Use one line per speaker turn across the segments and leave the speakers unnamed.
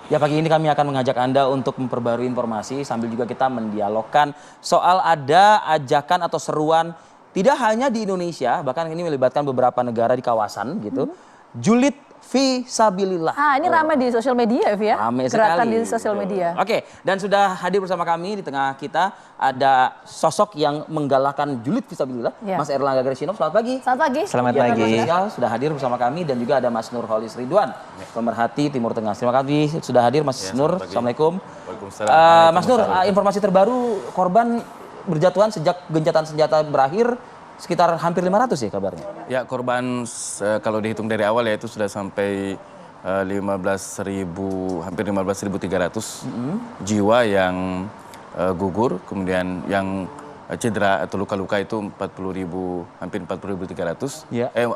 Ya, pagi ini kami akan mengajak Anda untuk memperbarui informasi sambil juga kita mendialogkan soal ada ajakan atau seruan tidak hanya di Indonesia, bahkan ini melibatkan beberapa negara di kawasan gitu. Julid Fisabilillah.
Ini ramai di sosial media, Evi, ya?
Ramai
Gerakan
sekali.
di sosial media.
Oke, dan sudah hadir bersama kami di tengah kita ada sosok yang menggalakkan julid fisabilillah, Mas Erlangga Gresino. Selamat pagi.
Selamat pagi.
Selamat pagi.
Sosial sudah hadir bersama kami dan juga ada Mas Nurholis Ridwan, pemerhati Timur Tengah. Terima kasih sudah hadir Mas Nur. Assalamualaikum.
Waalaikumsalam.
Mas Nur, informasi terbaru korban berjatuhan sejak gencatan senjata berakhir sekitar hampir 500 ya kabarnya?
Ya, korban kalau dihitung dari awal ya itu sudah sampai 15.000, hampir 15.300 jiwa yang gugur, kemudian yang cedera atau luka-luka itu 40.000, hampir 40.300.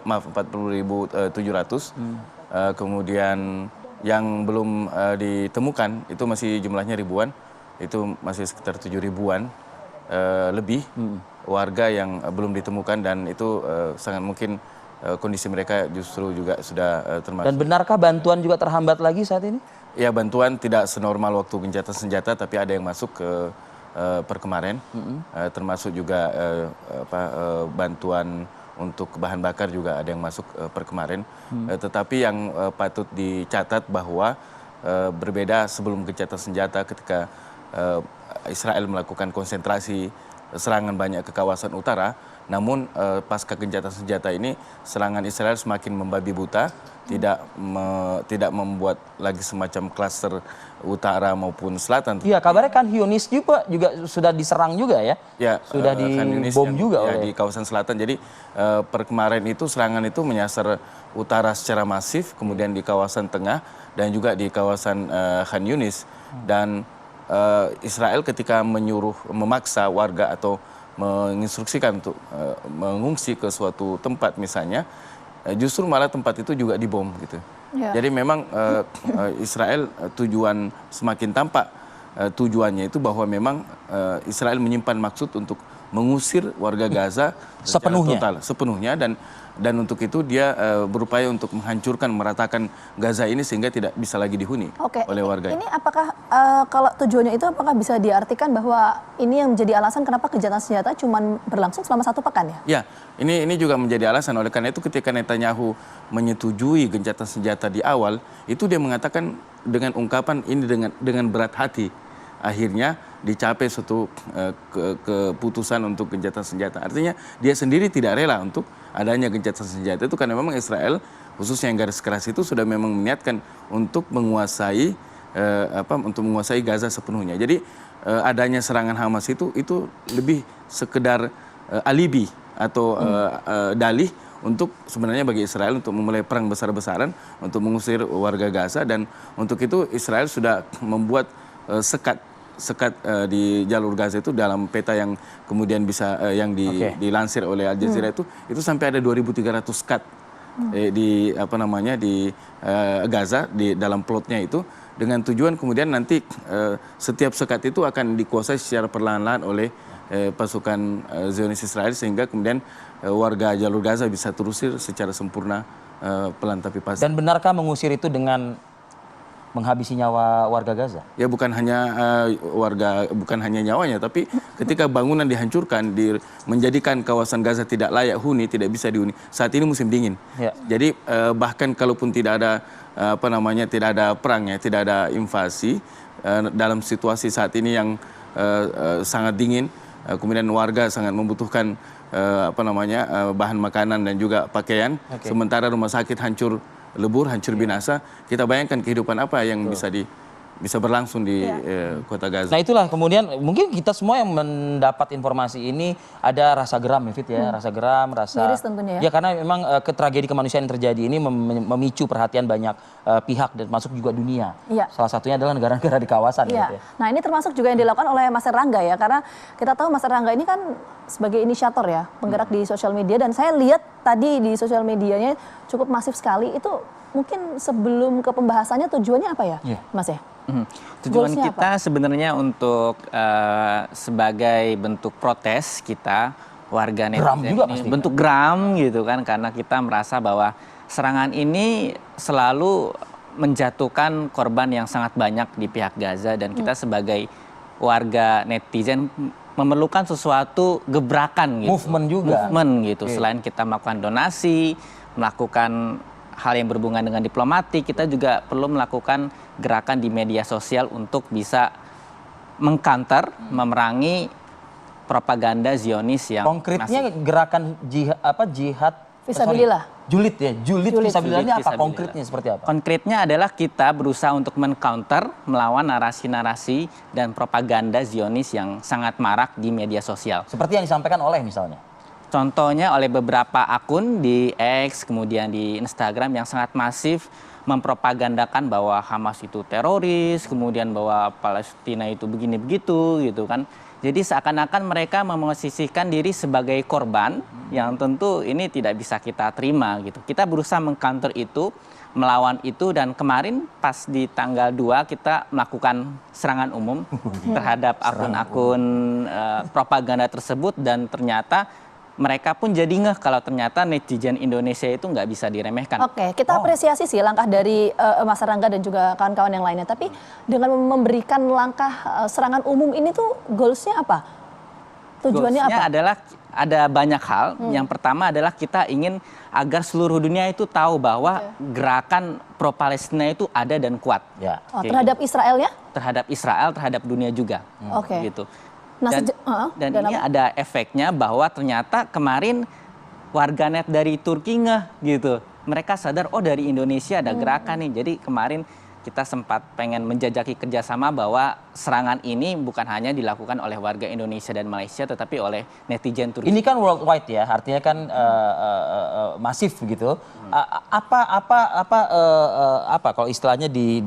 Maaf, 40.700. Kemudian yang belum ditemukan itu masih jumlahnya ribuan, itu masih sekitar 7 ribuan lebih warga yang belum ditemukan, dan itu sangat mungkin kondisi mereka justru juga sudah termasuk. Dan
benarkah bantuan juga terhambat lagi saat ini?
Ya, bantuan tidak senormal waktu gencatan senjata, tapi ada yang masuk ke per kemarin, termasuk juga bantuan untuk bahan bakar juga ada yang masuk per kemarin. Tetapi yang patut dicatat bahwa berbeda sebelum gencatan senjata ketika Israel melakukan konsentrasi serangan banyak ke kawasan utara, namun pasca gencatan senjata ini serangan Israel semakin membabi buta, tidak membuat lagi semacam klaster utara maupun selatan.
Iya, kabarnya kan Yunis juga sudah diserang juga ya? Ya, sudah dibom juga
di kawasan selatan. Jadi per kemarin itu serangan itu menyasar utara secara masif, kemudian di kawasan tengah dan juga di kawasan Khan Yunis. Dan Israel ketika memaksa warga atau menginstruksikan untuk mengungsi ke suatu tempat misalnya, justru malah tempat itu juga dibom gitu. Jadi memang Israel tujuan semakin tampak tujuannya itu bahwa memang Israel menyimpan maksud untuk mengusir warga Gaza sepenuhnya, dan untuk itu dia berupaya untuk menghancurkan, meratakan Gaza ini sehingga tidak bisa lagi dihuni oleh warga.
Ini apakah kalau tujuannya itu apakah bisa diartikan bahwa ini yang menjadi alasan kenapa gencatan senjata cuma berlangsung selama 1 pekan ya?
Ya, ini juga menjadi alasan. Oleh karena itu ketika Netanyahu menyetujui gencatan senjata di awal, itu dia mengatakan dengan ungkapan ini dengan berat hati. Akhirnya dicapai suatu keputusan untuk gencatan senjata. Artinya dia sendiri tidak rela untuk adanya gencatan senjata itu karena memang Israel khususnya yang garis keras itu sudah memang meniatkan untuk menguasai Gaza sepenuhnya. Jadi adanya serangan Hamas itu lebih sekedar alibi atau dalih untuk sebenarnya bagi Israel untuk memulai perang besar-besaran untuk mengusir warga Gaza, dan untuk itu Israel sudah membuat sekat di jalur Gaza itu dalam peta yang kemudian bisa dilansir oleh Al Jazeera itu sampai ada 2.300 sekat di Gaza di dalam plotnya itu, dengan tujuan kemudian nanti setiap sekat itu akan dikuasai secara perlahan-lahan oleh pasukan Zionis Israel sehingga kemudian warga jalur Gaza bisa terusir secara sempurna pelan tapi pasti.
Dan benarkah mengusir itu dengan menghabisi nyawa warga Gaza? Ya,
bukan hanya nyawanya, tapi ketika bangunan dihancurkan, menjadikan kawasan Gaza tidak layak huni, tidak bisa dihuni. Saat ini musim dingin. Jadi bahkan kalaupun tidak ada tidak ada perang ya, tidak ada invasi dalam situasi saat ini yang sangat dingin, kemudian warga sangat membutuhkan bahan makanan dan juga pakaian, sementara rumah sakit hancur lebur, hancur binasa. Kita bayangkan kehidupan apa yang bisa berlangsung di kota Gaza.
Nah, itulah kemudian mungkin kita semua yang mendapat informasi ini ada rasa geram ya, Fit ya, rasa geram, rasa
miris tentunya ya.
Ya, karena memang tragedi kemanusiaan yang terjadi ini memicu perhatian banyak pihak dan masuk juga dunia. Salah satunya adalah negara-negara di kawasan. Gitu ya.
Nah, ini termasuk juga yang dilakukan oleh Mas Erlangga ya, karena kita tahu Mas Erlangga ini kan sebagai inisiator ya, penggerak di sosial media, dan saya lihat tadi di sosial medianya cukup masif sekali. Itu mungkin sebelum ke pembahasannya tujuannya apa ya, Mas ya?
Tujuan kita sebenarnya untuk sebagai bentuk protes kita warga netizen ini, bentuk geram gitu kan, karena kita merasa bahwa serangan ini selalu menjatuhkan korban yang sangat banyak di pihak Gaza, dan kita sebagai warga netizen memerlukan sesuatu gebrakan gitu.
Movement juga.
Movement gitu. Selain kita melakukan donasi, melakukan hal yang berhubungan dengan diplomatik, kita juga perlu melakukan gerakan di media sosial untuk bisa mengcounter, memerangi propaganda Zionis yang
Konkretnya
masih
gerakan jihad
Fisabilillah.
Julid ya, julid fisabilillah ini
Julid
apa
fisabilillah.
konkretnya seperti apa?
Konkretnya adalah kita berusaha untuk men-counter, melawan narasi-narasi dan propaganda Zionis yang sangat marak di media sosial.
Seperti yang disampaikan oleh misalnya.
Contohnya oleh beberapa akun di X, kemudian di Instagram yang sangat masif mempropagandakan bahwa Hamas itu teroris, kemudian bahwa Palestina itu begini begitu gitu kan. Jadi seakan-akan mereka memosisikan diri sebagai korban yang tentu ini tidak bisa kita terima gitu. Kita berusaha mengcounter itu, melawan itu, dan kemarin pas di tanggal 2 kita melakukan serangan umum terhadap akun-akun propaganda tersebut, dan ternyata mereka pun jadi ngeh kalau ternyata netizen Indonesia itu nggak bisa diremehkan.
Oke, kita apresiasi sih langkah dari Mas Rangga dan juga kawan-kawan yang lainnya. Tapi dengan memberikan langkah serangan umum ini tuh goalsnya apa? Tujuannya
Goalsnya
apa?
adalah ada banyak hal. Yang pertama adalah kita ingin agar seluruh dunia itu tahu bahwa gerakan pro-Palestina itu ada dan kuat.
Ya.
Oh, terhadap Israelnya?
Terhadap Israel, terhadap dunia juga.
Oke.
Gitu.
Nah,
Dan
dan
ini
apa?
ada efeknya bahwa ternyata kemarin warganet dari Turki ngeh gitu. Mereka sadar, oh dari Indonesia ada gerakan nih. Jadi kemarin kita sempat pengen menjajaki kerjasama bahwa serangan ini bukan hanya dilakukan oleh warga Indonesia dan Malaysia, tetapi oleh netizen Turki.
Ini kan worldwide ya, artinya kan masif gitu. Apa kalau istilahnya di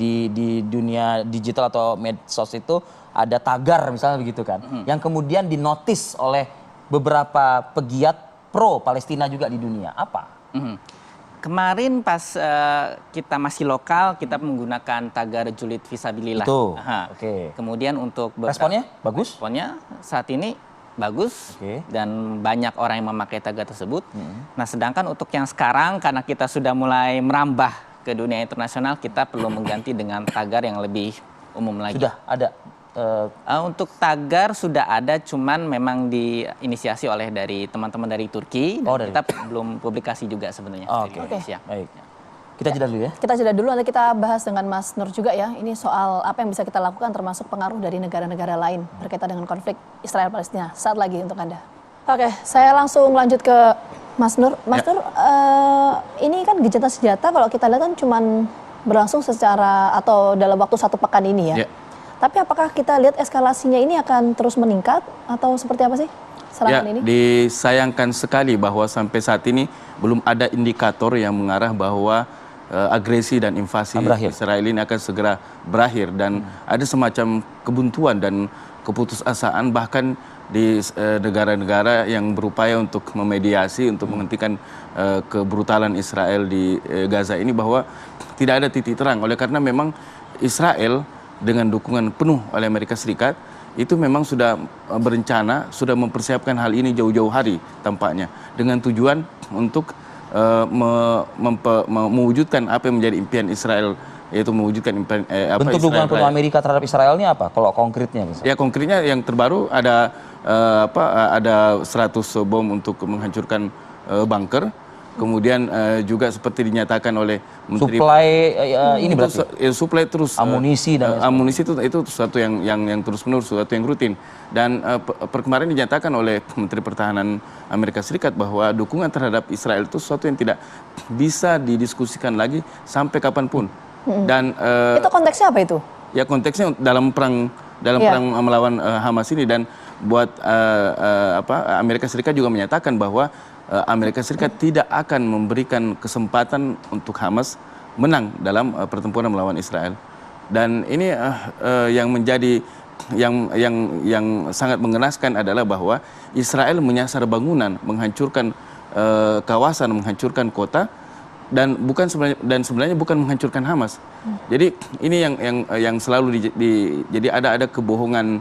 dunia digital atau medsos itu ada tagar misalnya begitu kan, yang kemudian dinotis oleh beberapa pegiat pro Palestina juga di dunia. Apa?
Kemarin pas kita masih lokal, kita menggunakan tagar julid fisabilillah.
Itu,
Aha.
oke.
Kemudian untuk
Responnya bagus?
Responnya saat ini bagus,
Oke.
dan banyak orang yang memakai tagar tersebut. Nah, sedangkan untuk yang sekarang, karena kita sudah mulai merambah ke dunia internasional, kita perlu mengganti dengan tagar yang lebih umum lagi.
Sudah ada.
Untuk tagar sudah ada, cuman memang diinisiasi oleh dari teman-teman dari Turki. Dan
Oh, dari
kita belum publikasi juga sebenarnya
Oh,
dari
oke.
Indonesia.
Baik. Kita jeda dulu ya.
Kita jeda dulu, nanti kita bahas dengan Mas Nur juga ya. Ini soal apa yang bisa kita lakukan termasuk pengaruh dari negara-negara lain berkaitan dengan konflik Israel-Palestina. Saat lagi untuk Anda. Oke, saya langsung lanjut ke Mas Nur. Mas Nur, ini kan gencatan senjata kalau kita lihat kan cuman berlangsung secara atau dalam waktu 1 pekan ini ya. Tapi apakah kita lihat eskalasinya ini akan terus meningkat atau seperti apa sih serangan ini?
Disayangkan sekali bahwa sampai saat ini belum ada indikator yang mengarah bahwa agresi dan invasi Israel ini akan segera berakhir, dan ada semacam kebuntuan dan keputusasaan bahkan di negara-negara yang berupaya untuk memediasi, untuk menghentikan kebrutalan Israel di Gaza ini, bahwa tidak ada titik terang. Oleh karena memang Israel dengan dukungan penuh oleh Amerika Serikat itu memang sudah berencana, sudah mempersiapkan hal ini jauh-jauh hari tampaknya, dengan tujuan untuk mewujudkan apa yang menjadi impian Israel, yaitu mewujudkan impian
bentuk dukungan penuh Amerika terhadap Israel ini apa kalau konkretnya misalnya?
Ya, konkretnya yang terbaru ada ada 100 bom untuk menghancurkan bunker. Kemudian juga seperti dinyatakan oleh Menteri
Suplai ini berarti
suplai terus
amunisi dan
amunisi itu sesuatu yang terus menerus, sesuatu yang rutin. Dan kemarin dinyatakan oleh Menteri Pertahanan Amerika Serikat bahwa dukungan terhadap Israel itu sesuatu yang tidak bisa didiskusikan lagi sampai kapanpun. Dan
itu konteksnya apa itu?
Ya, konteksnya dalam perang melawan Hamas ini, dan buat Amerika Serikat juga menyatakan bahwa Amerika Serikat tidak akan memberikan kesempatan untuk Hamas menang dalam pertempuran melawan Israel. Dan ini yang menjadi yang sangat mengenaskan adalah bahwa Israel menyasar bangunan, menghancurkan kawasan, menghancurkan kota, dan sebenarnya bukan menghancurkan Hamas. Jadi ini yang selalu jadi ada kebohongan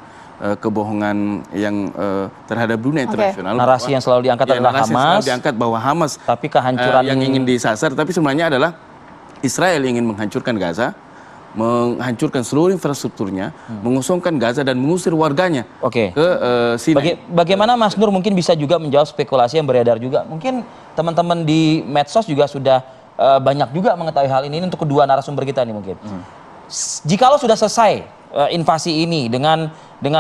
yang terhadap dunia internasional.
Narasi yang selalu diangkat adalah Hamas.
Selalu diangkat bahwa Hamas
tapi kehancuran
yang ingin disasar, tapi sebenarnya adalah Israel ingin menghancurkan Gaza, menghancurkan seluruh infrastrukturnya, mengosongkan Gaza dan mengusir warganya
Oke.
ke Sinai.
Bagaimana Mas Nur mungkin bisa juga menjawab spekulasi yang beredar juga. Mungkin teman-teman di medsos juga sudah banyak juga mengetahui hal ini untuk kedua narasumber kita nih mungkin. Jikalau sudah selesai invasi ini dengan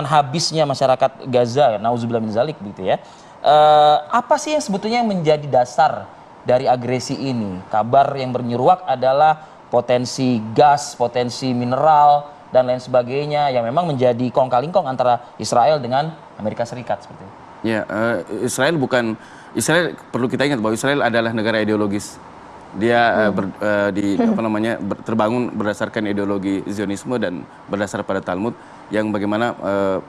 habisnya masyarakat Gaza, nauzubillah min zalik gitu ya. Apa sih yang sebetulnya yang menjadi dasar dari agresi ini? Kabar yang bernyeruak adalah potensi gas, potensi mineral dan lain sebagainya yang memang menjadi kong-kali-kong antara Israel dengan Amerika Serikat seperti itu.
Ya, Israel perlu kita ingat bahwa Israel adalah negara ideologis. Dia terbangun berdasarkan ideologi Zionisme dan berdasar pada Talmud yang bagaimana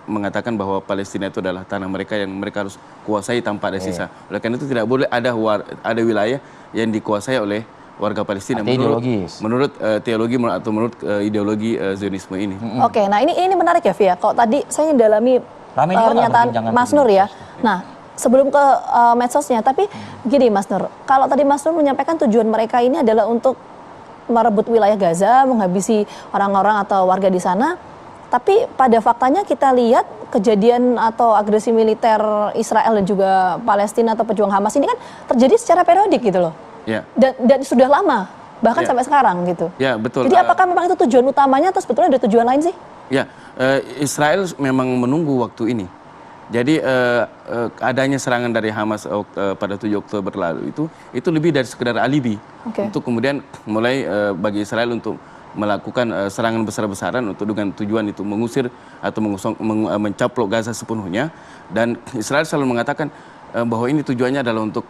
mengatakan bahwa Palestina itu adalah tanah mereka yang mereka harus kuasai tanpa ada sisa. Oleh karena itu tidak boleh ada wilayah yang dikuasai oleh warga Palestina menurut teologi atau menurut ideologi Zionisme ini.
Oke, nah ini menarik ya Via. Kok tadi saya mendalami pernyataan Mas Nur ya. Nah, sebelum ke medsosnya, tapi gini Mas Nur, kalau tadi Mas Nur menyampaikan tujuan mereka ini adalah untuk merebut wilayah Gaza, menghabisi orang-orang atau warga di sana, tapi pada faktanya kita lihat kejadian atau agresi militer Israel dan juga Palestina atau pejuang Hamas ini kan terjadi secara periodik gitu loh.
Ya.
Dan sudah lama, bahkan sampai sekarang gitu.
Ya, betul.
Jadi apakah memang itu tujuan utamanya atau sebetulnya ada tujuan lain sih?
Ya, Israel memang menunggu waktu ini. Jadi adanya serangan dari Hamas pada 7 Oktober lalu itu lebih dari sekedar alibi untuk kemudian mulai bagi Israel untuk melakukan serangan besar-besaran untuk dengan tujuan itu mengusir atau mencaplok Gaza sepenuhnya. Dan Israel selalu mengatakan bahwa ini tujuannya adalah untuk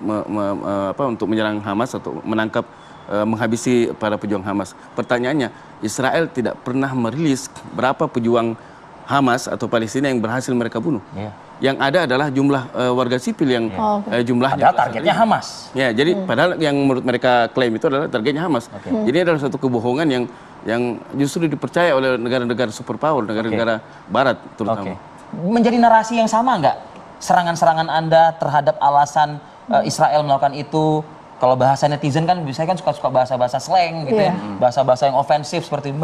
untuk menyerang Hamas atau menangkap menghabisi para pejuang Hamas. Pertanyaannya, Israel tidak pernah merilis berapa pejuang Hamas atau Palestina yang berhasil mereka bunuh. Yang ada adalah jumlah warga sipil yang jumlahnya.
Padahal targetnya Hamas.
Ya, jadi padahal yang menurut mereka klaim itu adalah targetnya Hamas. Jadi adalah suatu kebohongan yang justru dipercaya oleh negara-negara superpower, negara-negara Barat terutama.
Menjadi narasi yang sama nggak? Serangan-serangan Anda terhadap alasan Israel melakukan itu, kalau bahasa netizen kan biasanya kan suka-suka bahasa-bahasa slang gitu ya, bahasa-bahasa yang ofensif seperti itu.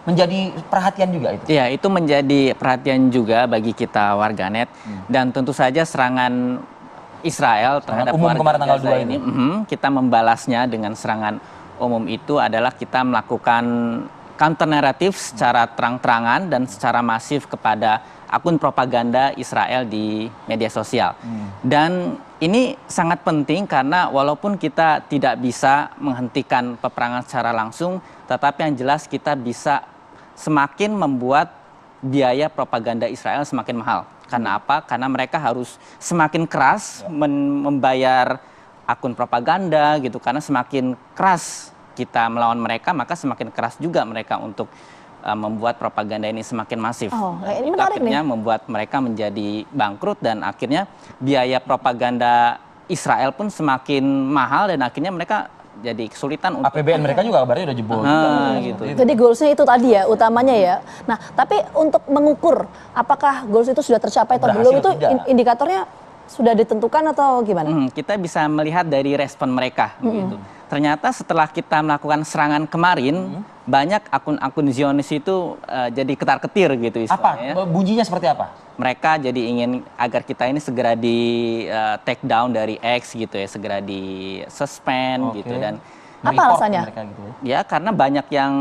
Menjadi perhatian juga itu.
Iya, itu menjadi perhatian juga bagi kita warganet dan tentu saja serangan Israel terhadap
umum
warga
kemarin tanggal
Gaza
2
ini kita membalasnya dengan serangan umum itu adalah kita melakukan counter naratif secara terang-terangan dan secara masif kepada akun propaganda Israel di media sosial. Dan ini sangat penting karena walaupun kita tidak bisa menghentikan peperangan secara langsung, tetapi yang jelas kita bisa semakin membuat biaya propaganda Israel semakin mahal. Karena apa? Karena mereka harus semakin keras membayar akun propaganda gitu. Karena semakin keras kita melawan mereka, maka semakin keras juga mereka untuk membuat propaganda ini semakin masif.
Ini
itu
menarik
akhirnya
nih.
membuat mereka menjadi bangkrut dan akhirnya biaya propaganda Israel pun semakin mahal dan akhirnya mereka jadi kesulitan untuk
APBN mereka juga kabarnya udah jebol.
gitu.
Jadi goalsnya itu tadi ya utamanya ya. Nah tapi untuk mengukur apakah goals itu sudah tercapai atau belum itu indikatornya sudah ditentukan atau gimana?
Kita bisa melihat dari respon mereka. Gitu. Ternyata setelah kita melakukan serangan kemarin, banyak akun-akun Zionis itu jadi ketar-ketir gitu istilahnya.
Apa? Bunyinya seperti apa?
Mereka jadi ingin agar kita ini segera di take down dari X gitu ya, segera di suspend gitu dan
apa alasannya?
Gitu
ya karena banyak yang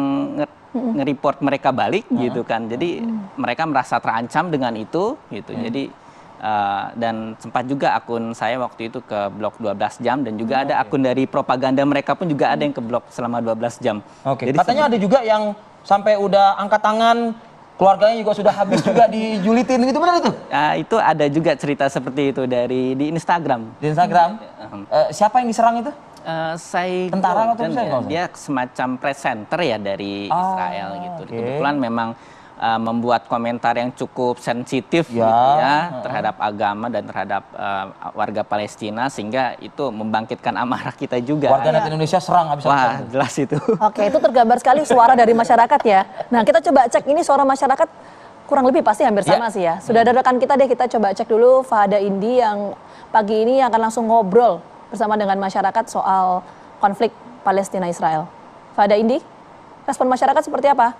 nge-report mereka balik gitu kan. Jadi mereka merasa terancam dengan itu gitu. Jadi dan sempat juga akun saya waktu itu ke blok 12 jam dan juga ada akun dari propaganda mereka pun juga ada yang ke blok selama 12 jam.
Jadi katanya ada juga yang sampai udah angkat tangan, keluarganya juga sudah habis juga dijulitin gitu, benar itu?
Itu ada juga cerita seperti itu di Instagram.
Di Instagram? Siapa yang diserang itu?
Tentara atau dia semacam presenter ya dari Israel gitu. Kebetulan memang membuat komentar yang cukup sensitif gitu ya terhadap agama dan terhadap warga Palestina sehingga itu membangkitkan amarah kita juga.
Warga net Indonesia serang habis.
Wah, jelas itu.
Oke, itu tergambar sekali suara dari masyarakat ya. Nah, kita coba cek ini suara masyarakat kurang lebih pasti hampir sama sih ya. Sudah ada rekan kita deh, kita coba cek dulu Fahada Indi yang pagi ini akan langsung ngobrol bersama dengan masyarakat soal konflik Palestina Israel. Fada Indi, respon masyarakat seperti apa?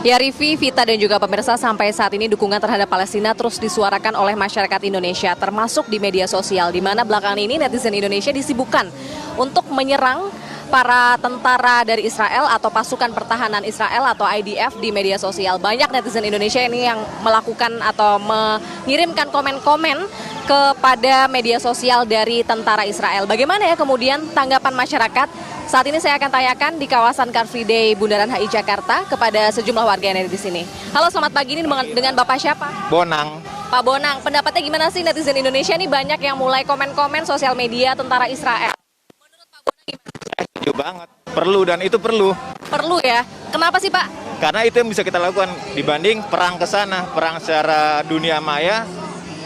Ya Rivi, Vita dan juga pemirsa, sampai saat ini dukungan terhadap Palestina terus disuarakan oleh masyarakat Indonesia, termasuk di media sosial, di mana belakangan ini netizen Indonesia disibukkan untuk menyerang para tentara dari Israel atau pasukan pertahanan Israel atau IDF di media sosial. Banyak netizen Indonesia ini yang melakukan atau mengirimkan komen-komen kepada media sosial dari tentara Israel. Bagaimana ya kemudian tanggapan masyarakat? Saat ini saya akan tanyakan di kawasan Car Free Day Bundaran HI Jakarta kepada sejumlah warga yang ada di sini. Halo, selamat pagi, ini dengan Bapak siapa?
Bonang.
Pak Bonang, pendapatnya gimana sih netizen Indonesia ini banyak yang mulai komen-komen sosial media tentara Israel? Menurut Pak Bonang gimana?
Setuju banget. Perlu, dan itu perlu.
Perlu ya? Kenapa sih Pak?
Karena itu yang bisa kita lakukan dibanding perang ke sana, perang secara dunia maya.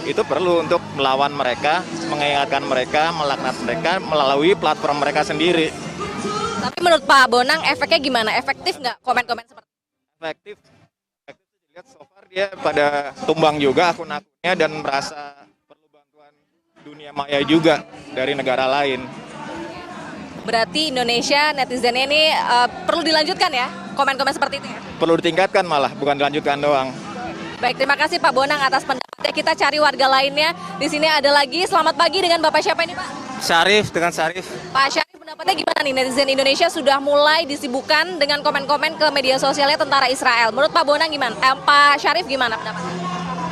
Itu perlu untuk melawan mereka, mengingatkan mereka, melaknat mereka melalui platform mereka sendiri.
Tapi menurut Pak Bonang efeknya gimana? Efektif nggak komen-komen seperti itu?
Efektif. Lihat so far dia pada tumbang juga akun-akunnya dan merasa perlu bantuan dunia maya juga dari negara lain.
Berarti Indonesia netizennya ini perlu dilanjutkan ya komen-komen seperti itu ya?
Perlu ditingkatkan malah, bukan dilanjutkan doang.
Baik, terima kasih Pak Bonang atas pendapatnya. Kita cari warga lainnya. Di sini ada lagi. Selamat pagi, dengan Bapak siapa ini Pak?
Syarif, dengan Syarif.
Pak Syarif, pendapatnya gimana nih? Netizen Indonesia sudah mulai disibukkan dengan komen-komen ke media sosialnya tentara Israel. Menurut Pak Bonang gimana? Pak Syarif gimana pendapatnya?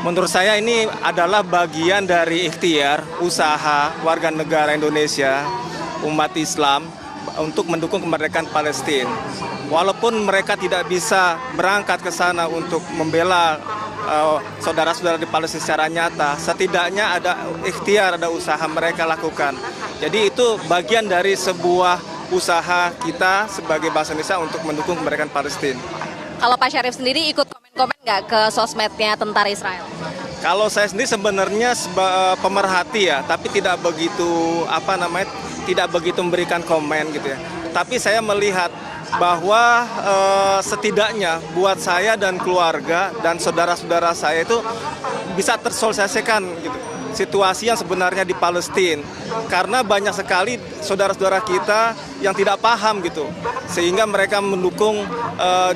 Menurut saya ini adalah bagian dari ikhtiar usaha warga negara Indonesia, umat Islam untuk mendukung kemerdekaan Palestina. Walaupun mereka tidak bisa berangkat ke sana untuk membela saudara-saudara di Palestina secara nyata, setidaknya ada ikhtiar, ada usaha mereka lakukan. Jadi itu bagian dari sebuah usaha kita sebagai bangsa Indonesia untuk mendukung kemerdekaan Palestina.
Kalau Pak Syarif sendiri ikut komen-komen nggak ke sosmednya tentara Israel?
Kalau saya sendiri sebenarnya pemerhati ya, tapi tidak begitu tidak begitu memberikan komen gitu ya. Tapi saya melihat bahwa setidaknya buat saya dan keluarga dan saudara-saudara saya itu bisa tersosialisasikan gitu situasi yang sebenarnya di Palestina, karena banyak sekali saudara-saudara kita yang tidak paham gitu, sehingga mereka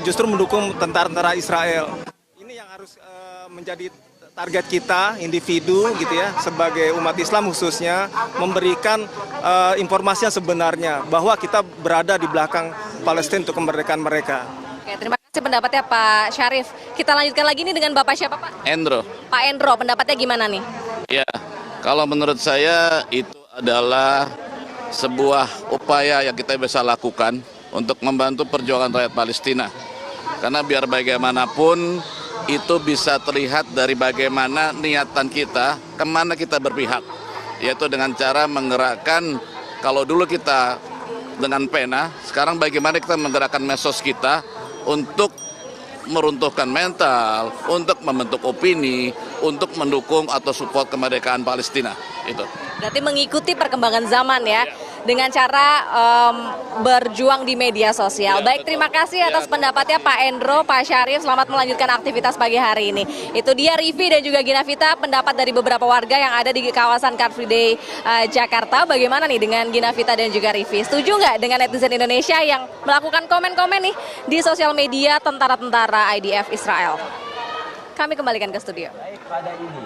justru mendukung tentara-tentara Israel. Ini yang harus menjadi target kita, individu gitu ya, sebagai umat Islam khususnya, memberikan informasi yang sebenarnya bahwa kita berada di belakang Palestina untuk kemerdekaan mereka.
Oke, terima kasih pendapatnya Pak Syarif. Kita lanjutkan lagi nih dengan Bapak siapa Pak?
Endro.
Pak Endro, pendapatnya gimana nih?
Ya, kalau menurut saya itu adalah sebuah upaya yang kita bisa lakukan untuk membantu perjuangan rakyat Palestina. Karena biar bagaimanapun itu bisa terlihat dari bagaimana niatan kita, kemana kita berpihak. Yaitu dengan cara menggerakkan, kalau dulu kita dengan pena, sekarang bagaimana kita menggerakkan medsos kita untuk meruntuhkan mental, untuk membentuk opini, untuk mendukung atau support kemerdekaan Palestina. Itu.
Berarti mengikuti perkembangan zaman ya, dengan cara berjuang di media sosial. Baik, terima kasih atas pendapatnya Pak Endro, Pak Syarif. Selamat melanjutkan aktivitas pagi hari ini. Itu dia Rivi dan juga Ginavita, pendapat dari beberapa warga yang ada di kawasan Car Free Day Jakarta. Bagaimana nih dengan Ginavita dan juga Rivi? Setuju nggak dengan netizen Indonesia yang melakukan komen-komen nih di sosial media tentara-tentara IDF Israel? Kami kembalikan ke studio.
Baik, pada ini.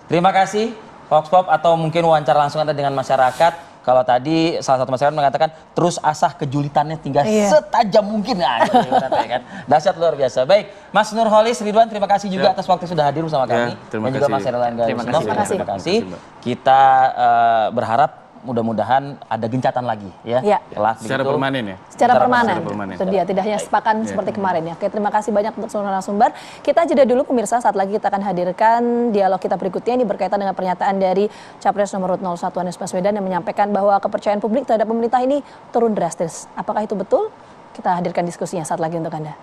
Terima kasih Fox Pop, atau mungkin wawancara langsung Anda dengan masyarakat. Kalau tadi salah satu masyarakat mengatakan terus asah kejulitannya tinggal setajam mungkin kan. Dahsyat, luar biasa. Baik, Mas Nurholis Ridwan, terima kasih juga atas waktu sudah hadir bersama kami.
Terima
Dan juga
kasih.
Mas Erlangga.
Terima kasih.
Kita berharap mudah-mudahan ada gencatan lagi ya. Kelak
Secara
begitu.
permanen ya?
Secara permanen.
permanen.
Itu dia, tidak hanya sepakan seperti kemarin ya. Oke, terima kasih banyak untuk seluruh narasumber. Kita jeda dulu pemirsa, saat lagi kita akan hadirkan dialog kita berikutnya. Ini berkaitan dengan pernyataan dari Capres nomor 01 Anies Baswedan yang menyampaikan bahwa kepercayaan publik terhadap pemerintah ini turun drastis. Apakah itu betul? Kita hadirkan diskusinya saat lagi untuk Anda.